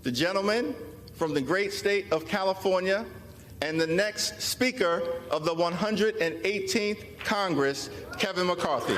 the gentleman from the great state of California, and the next Speaker of the 118th Congress, Kevin McCarthy.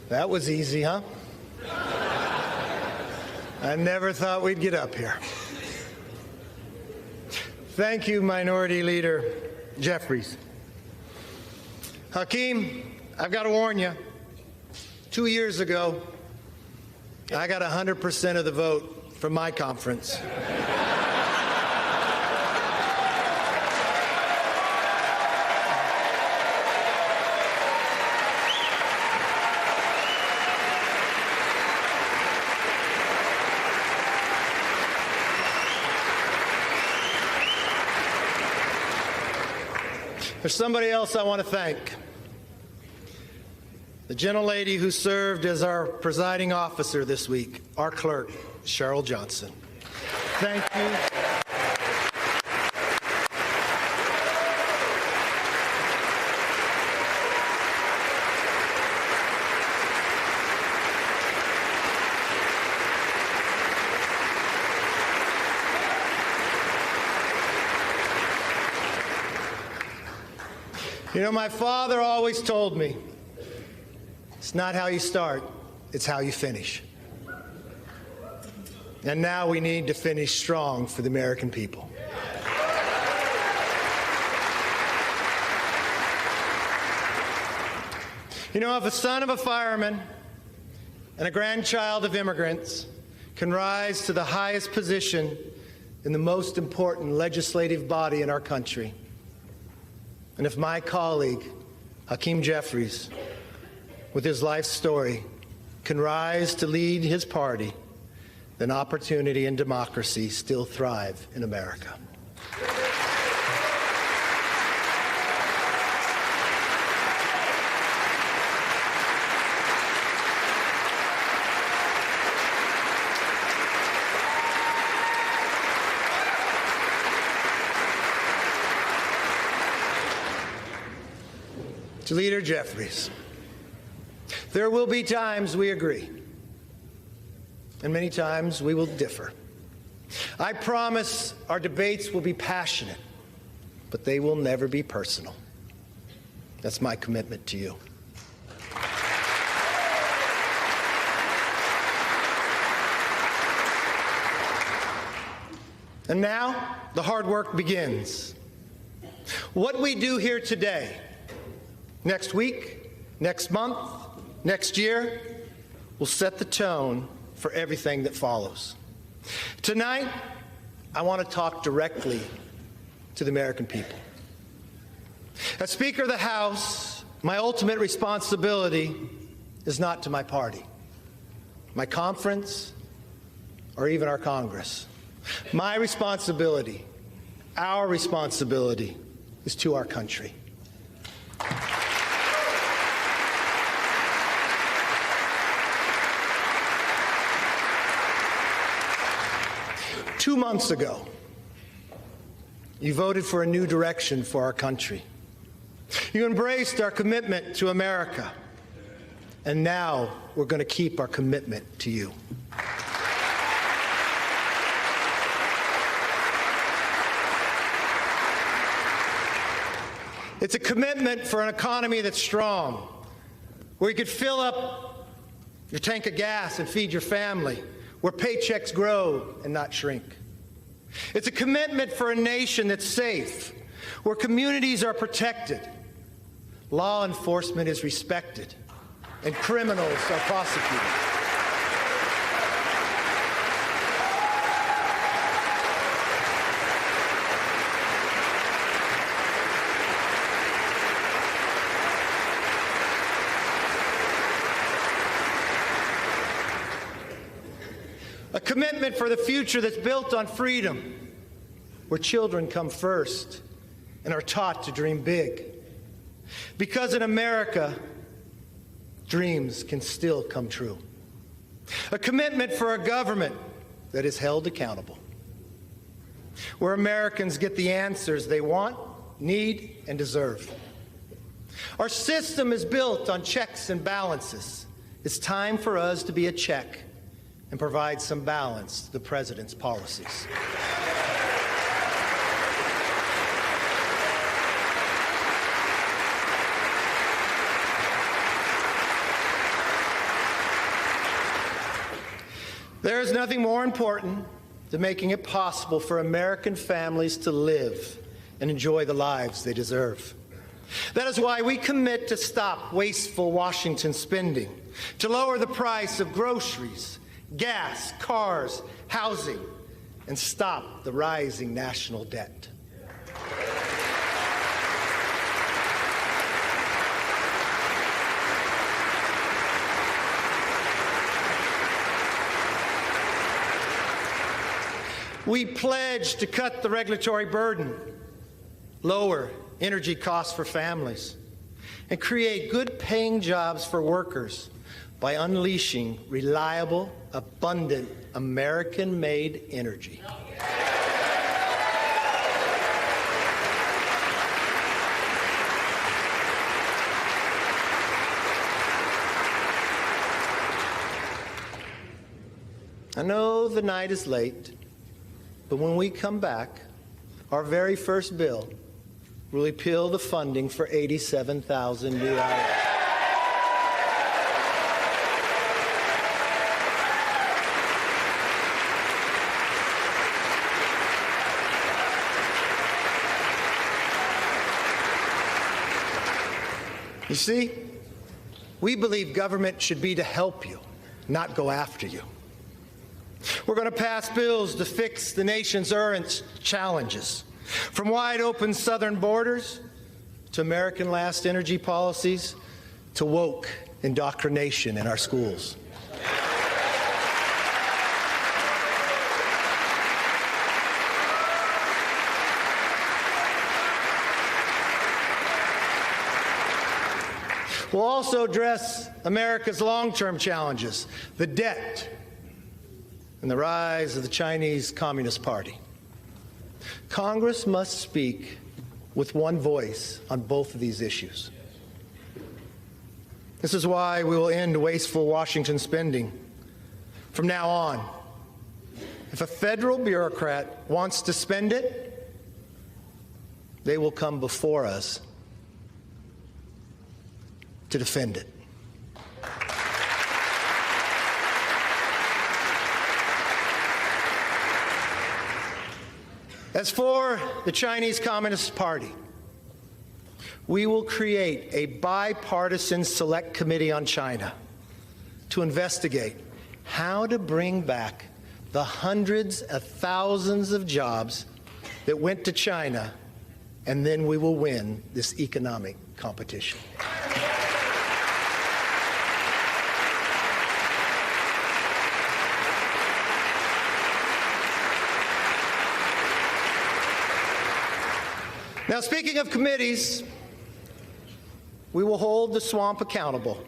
That was easy, huh? I never thought we'd get up here. Thank you, Minority Leader Jeffries. Hakeem, I've got to warn you. 2 years ago, I got 100% of the vote from my conference. There's somebody else I want to thank. The gentlelady who served as our presiding officer this week, our clerk, Cheryl Johnson. Thank you. You know, my father always told me, it's not how you start, it's how you finish. And now we need to finish strong for the American people. You know, if a son of a fireman and a grandchild of immigrants can rise to the highest position in the most important legislative body in our country, and if my colleague, Hakeem Jeffries, with his life story, can rise to lead his party, then opportunity and democracy still thrive in America. To Leader Jeffries, there will be times we agree, and many times we will differ. I promise our debates will be passionate, but they will never be personal. That's my commitment to you. And now, the hard work begins. What we do here today, next week, next month, next year, will set the tone for everything that follows. Tonight, I want to talk directly to the American people. As Speaker of the House, my ultimate responsibility is not to my party, my conference, or even our Congress. My responsibility, our responsibility, is to our country. 2 months ago, you voted for a new direction for our country. You embraced our commitment to America, and now we're going to keep our commitment to you. It's a commitment for an economy that's strong, where you could fill up your tank of gas and feed your family, where paychecks grow and not shrink. It's a commitment for a nation that's safe, where communities are protected, law enforcement is respected, and criminals are prosecuted. commitment for the future that's built on freedom, where children come first and are taught to dream big. Because in America, dreams can still come true. A commitment for a government that is held accountable, where Americans get the answers they want, need, and deserve. Our system is built on checks and balances. It's time for us to be a check and provide some balance to the president's policies. There is nothing more important than making it possible for American families to live and enjoy the lives they deserve. That is why we commit to stop wasteful Washington spending, to lower the price of groceries, gas, cars, housing, and stop the rising national debt. We pledge to cut the regulatory burden, lower energy costs for families, and create good-paying jobs for workers by unleashing reliable, abundant, American-made energy. I know the night is late, but when we come back, our very first bill will repeal the funding for 87,000 new hours. You see, we believe government should be to help you, not go after you. We're going to pass bills to fix the nation's urgent challenges, from wide open southern borders to American last energy policies to woke indoctrination in our schools. We'll also address America's long-term challenges, the debt, and the rise of the Chinese Communist Party. Congress must speak with one voice on both of these issues. This is why we will end wasteful Washington spending. From now on, if a federal bureaucrat wants to spend it, they will come before us to defend it. As for the Chinese Communist Party, we will create a bipartisan select committee on China to investigate how to bring back the hundreds of thousands of jobs that went to China, and then we will win this economic competition. Now, speaking of committees, we will hold the swamp accountable.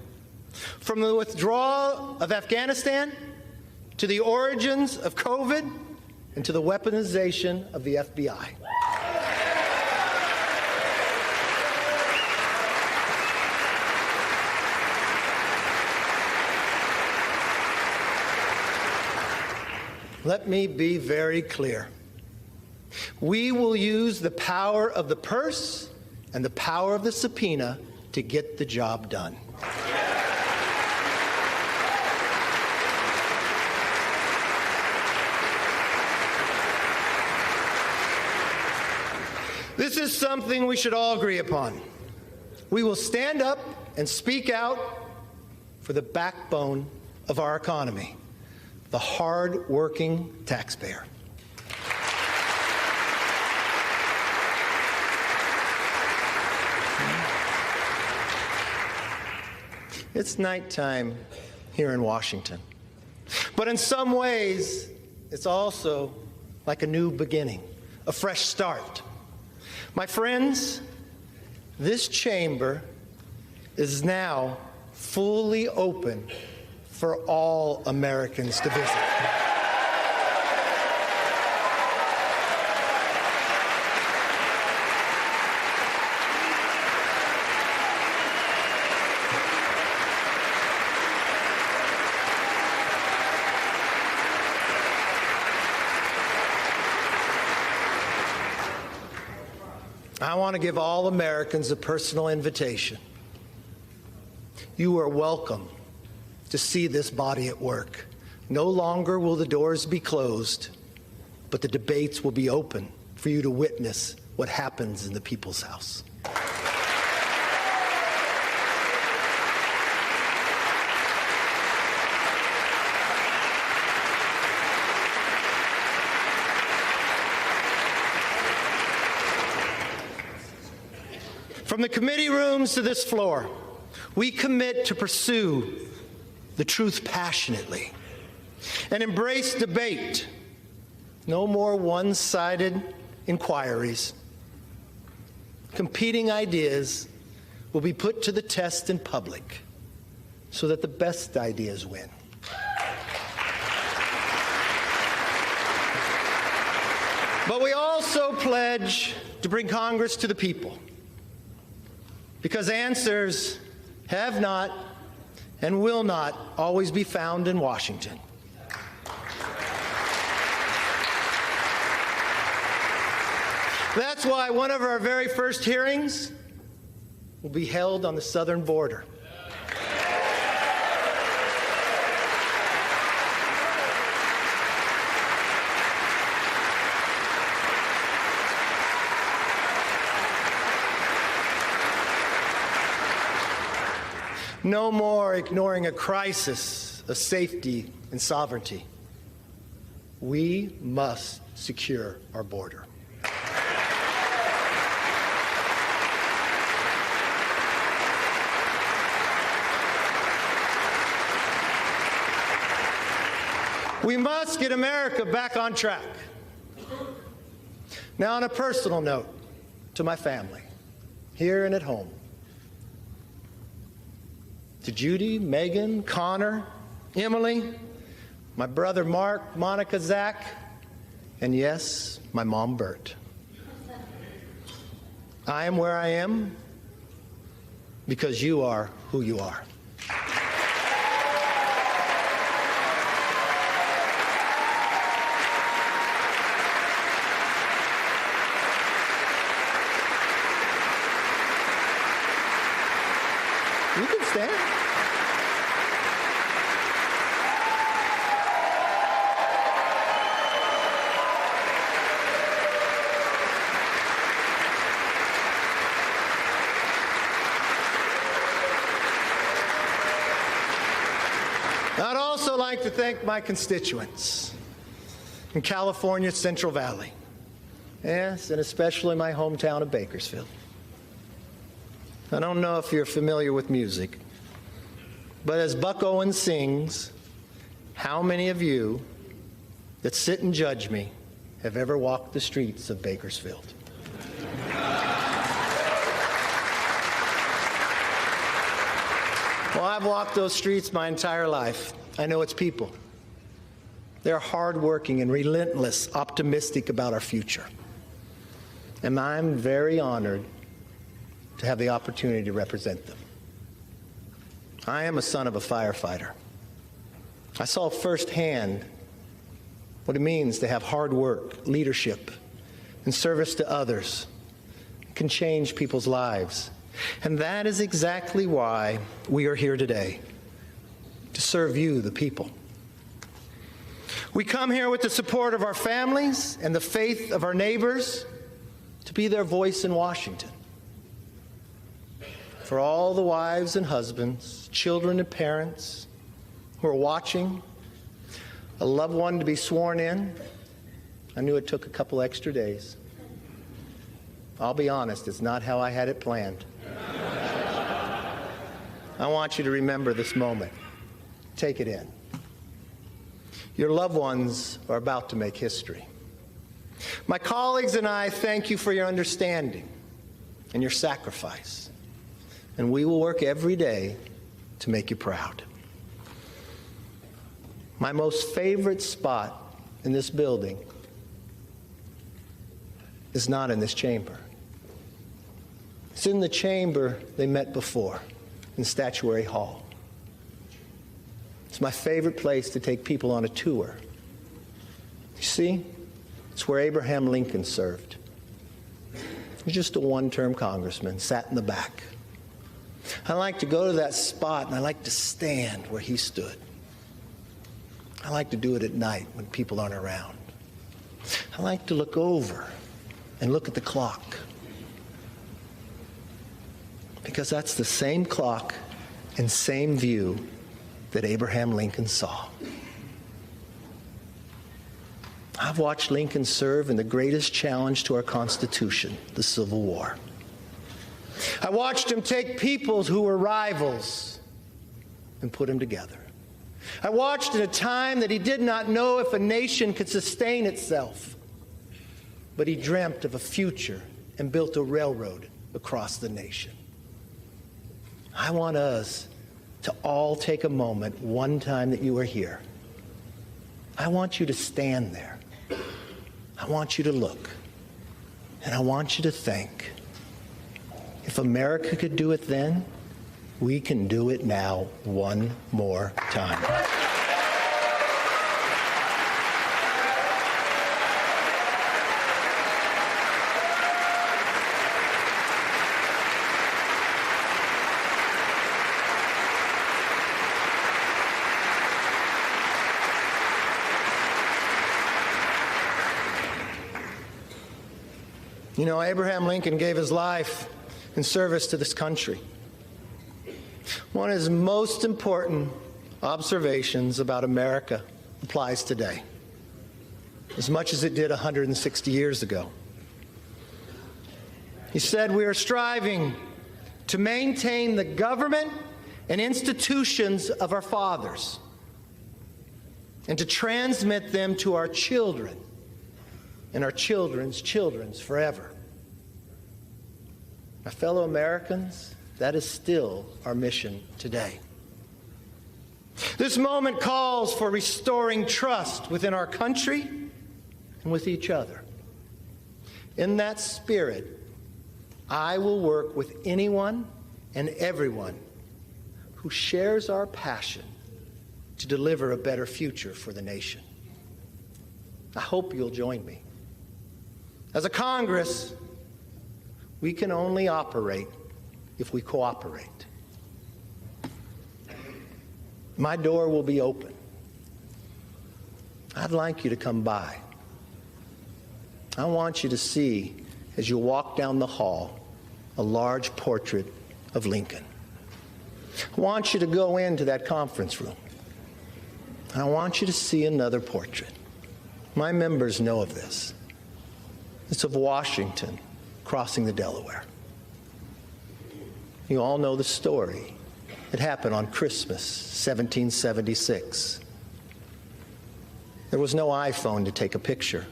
From the withdrawal of Afghanistan to the origins of COVID and to the weaponization of the FBI. Let me be very clear. We will use the power of the purse and the power of the subpoena to get the job done. This is something we should all agree upon. We will stand up and speak out for the backbone of our economy, the hard-working taxpayer. It's nighttime here in Washington. But in some ways, it's also like a new beginning, a fresh start. My friends, this chamber is now fully open for all Americans to visit. I want to give all Americans a personal invitation. You are welcome to see this body at work. No longer will the doors be closed, but the debates will be open for you to witness what happens in the People's House. From the committee rooms to this floor, we commit to pursue the truth passionately and embrace debate. No more one-sided inquiries. Competing ideas will be put to the test in public so that the best ideas win. But we also pledge to bring Congress to the people, because answers have not and will not always be found in Washington. That's why one of our very first hearings will be held on the southern border. No more ignoring a crisis of safety and sovereignty. We must secure our border. We must get America back on track. Now, on a personal note, to my family, here and at home, to Judy, Megan, Connor, Emily, my brother Mark, Monica, Zach, and yes, my mom, Bert. I am where I am because you are who you are. You can stand. I'd also like to thank my constituents in California's Central Valley, yes, and especially my hometown of Bakersfield. I don't know if you're familiar with music, but as Buck Owens sings, how many of you that sit and judge me have ever walked the streets of Bakersfield? Well, I've walked those streets my entire life. I know its people. They're hardworking and relentless, optimistic about our future. And I'm very honored to have the opportunity to represent them. I am a son of a firefighter. I saw firsthand what it means to have hard work, leadership, and service to others. It can change people's lives. And that is exactly why we are here today, to serve you, the people. We come here with the support of our families and the faith of our neighbors to be their voice in Washington. For all the wives and husbands, children and parents who are watching, a loved one to be sworn in, I knew it took a couple extra days. I'll be honest, it's not how I had it planned. I want you to remember this moment. Take it in. Your loved ones are about to make history. My colleagues and I thank you for your understanding and your sacrifice, and we will work every day to make you proud. My most favorite spot in this building is not in this chamber. It's in the chamber they met before, in Statuary Hall. It's my favorite place to take people on a tour. You see, it's where Abraham Lincoln served. He was just a one-term congressman, sat in the back. I like to go to that spot, and I like to stand where he stood. I like to do it at night when people aren't around. I like to look over and look at the clock, because that's the same clock and same view that Abraham Lincoln saw. I've watched Lincoln serve in the greatest challenge to our Constitution, the Civil War. I watched him take peoples who were rivals and put them together. I watched in a time that he did not know if a nation could sustain itself, but he dreamt of a future and built a railroad across the nation. I want us to all take a moment one time that you are here. I want you to stand there. I want you to look. And I want you to think, if America could do it then, we can do it now one more time. You know, Abraham Lincoln gave his life in service to this country. One of his most important observations about America applies today, as much as it did 160 years ago. He said, "We are striving to maintain the government and institutions of our fathers and to transmit them to our children and our children's children's forever." My fellow Americans, that is still our mission today. This moment calls for restoring trust within our country and with each other. In that spirit, I will work with anyone and everyone who shares our passion to deliver a better future for the nation. I hope you'll join me. As a Congress, we can only operate if we cooperate. My door will be open. I'd like you to come by. I want you to see, as you walk down the hall, a large portrait of Lincoln. I want you to go into that conference room. I want you to see another portrait. My members know of this. It's of Washington crossing the Delaware. You all know the story. It happened on Christmas, 1776. There was no iPhone to take a picture.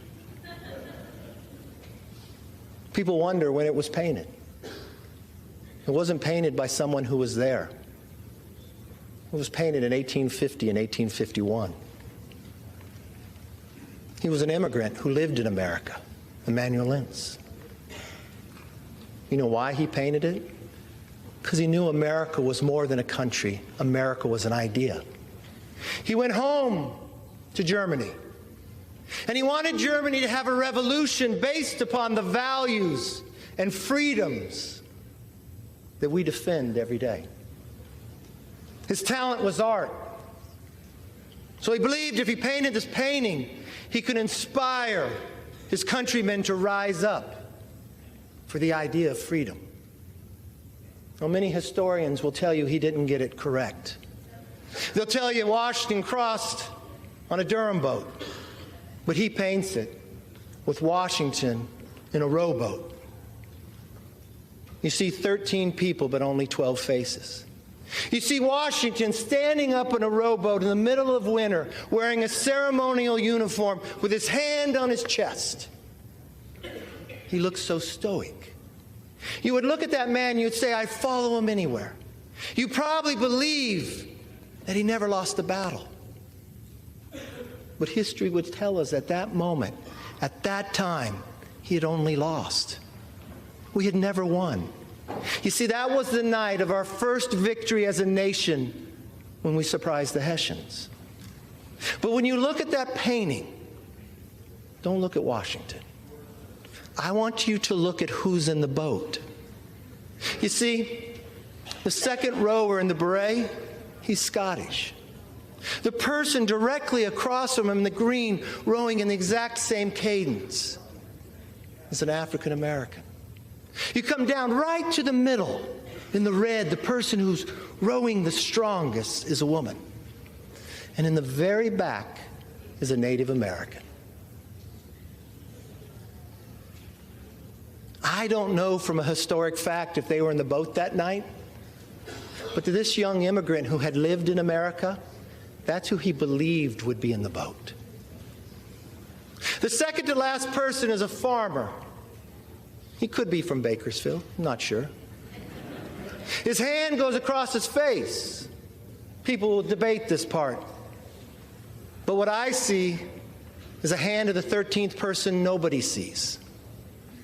People wonder when it was painted. It wasn't painted by someone who was there. It was painted in 1850 and 1851. He was an immigrant who lived in America, Emanuel Lentz. You know why he painted it? Because he knew America was more than a country. America was an idea. He went home to Germany, and he wanted Germany to have a revolution based upon the values and freedoms that we defend every day. His talent was art. So he believed if he painted this painting, he could inspire his countrymen to rise up for the idea of freedom. Well, many historians will tell you he didn't get it correct. They'll tell you Washington crossed on a Durham boat, but he paints it with Washington in a rowboat. You see 13 people, but only 12 faces. You see Washington standing up in a rowboat in the middle of winter, wearing a ceremonial uniform with his hand on his chest. He looks so stoic. You would look at that man, you'd say, I'd follow him anywhere. You probably believe that he never lost a battle. But history would tell us at that moment, at that time, he had only lost. We had never won. You see, that was the night of our first victory as a nation when we surprised the Hessians. But when you look at that painting, don't look at Washington. I want you to look at who's in the boat. You see, the second rower in the beret, he's Scottish. The person directly across from him in the green, rowing in the exact same cadence, is an African American. You come down right to the middle in the red, the person who's rowing the strongest is a woman. And in the very back is a Native American. I don't know from a historic fact if they were in the boat that night, but to this young immigrant who had lived in America, that's who he believed would be in the boat. The second to last person is a farmer. He could be from Bakersfield, I'm not sure. His hand goes across his face. People will debate this part. But what I see is a hand of the 13th person nobody sees.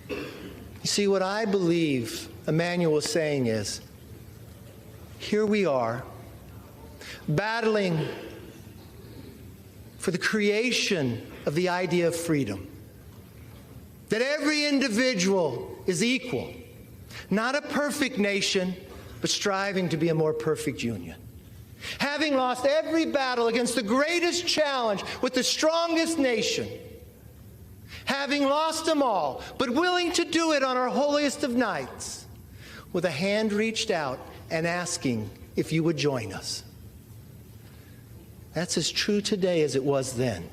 You see, what I believe Emmanuel was saying is, here we are, battling for the creation of the idea of freedom. That every individual is equal. Not a perfect nation, but striving to be a more perfect union. Having lost every battle against the greatest challenge with the strongest nation, having lost them all, but willing to do it on our holiest of nights, with a hand reached out and asking if you would join us. That's as true today as it was then.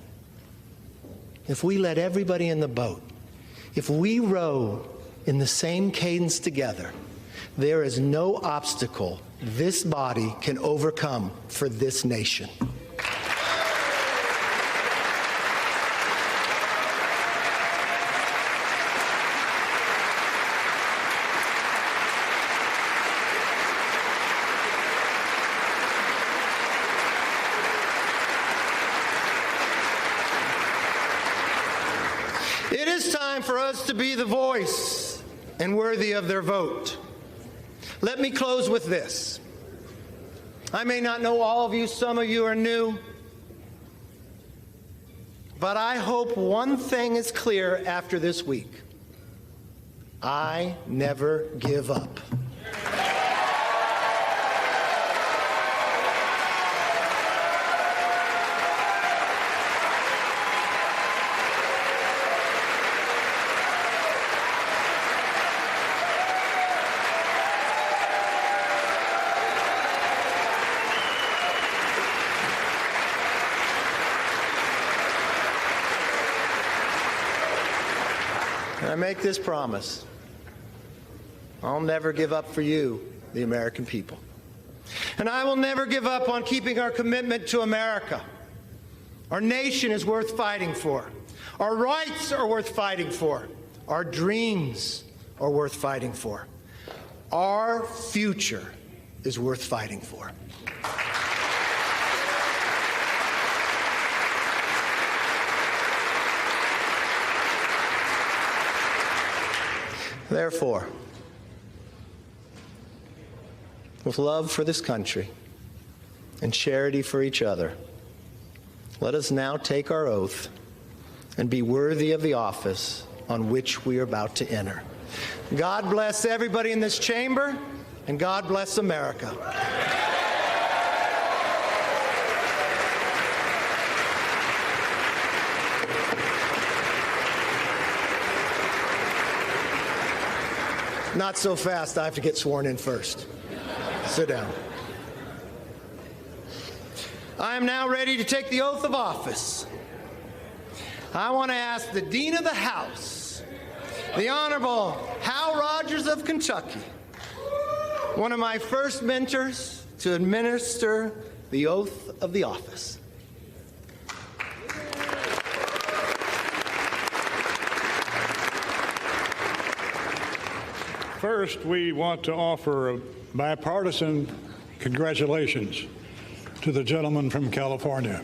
If we let everybody in the boat, if we row in the same cadence together, there is no obstacle this body can overcome for this nation. It is time for us to be the voice and worthy of their vote. Let me close with this. I may not know all of you, some of you are new, but I hope one thing is clear after this week. I never give up. I make this promise. I'll never give up for you, the American people. And I will never give up on keeping our commitment to America. Our nation is worth fighting for. Our rights are worth fighting for. Our dreams are worth fighting for. Our future is worth fighting for. Therefore, with love for this country and charity for each other, let us now take our oath and be worthy of the office on which we are about to enter. God bless everybody in this chamber, and God bless America. Not so fast. I have to get sworn in first. Sit down. I am now ready to take the oath of office. I want to ask the Dean of the House, the Honorable Hal Rogers of Kentucky, one of my first mentors, to administer the oath of the office. First, we want to offer a bipartisan congratulations to the gentleman from California.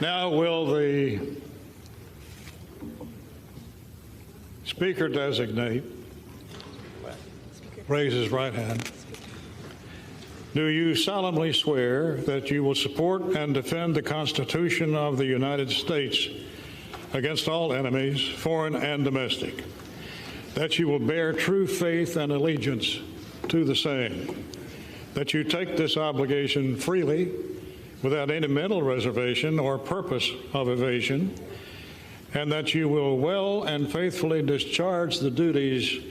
Now, will the Speaker designate raise his right hand? Do you solemnly swear that you will support and defend the Constitution of the United States against all enemies, foreign and domestic, that you will bear true faith and allegiance to the same, that you take this obligation freely without any mental reservation or purpose of evasion, and that you will well and faithfully discharge the duties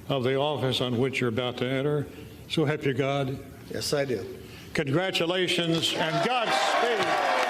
of the office on which you're about to enter? So help you God. Yes, I do. Congratulations and Godspeed.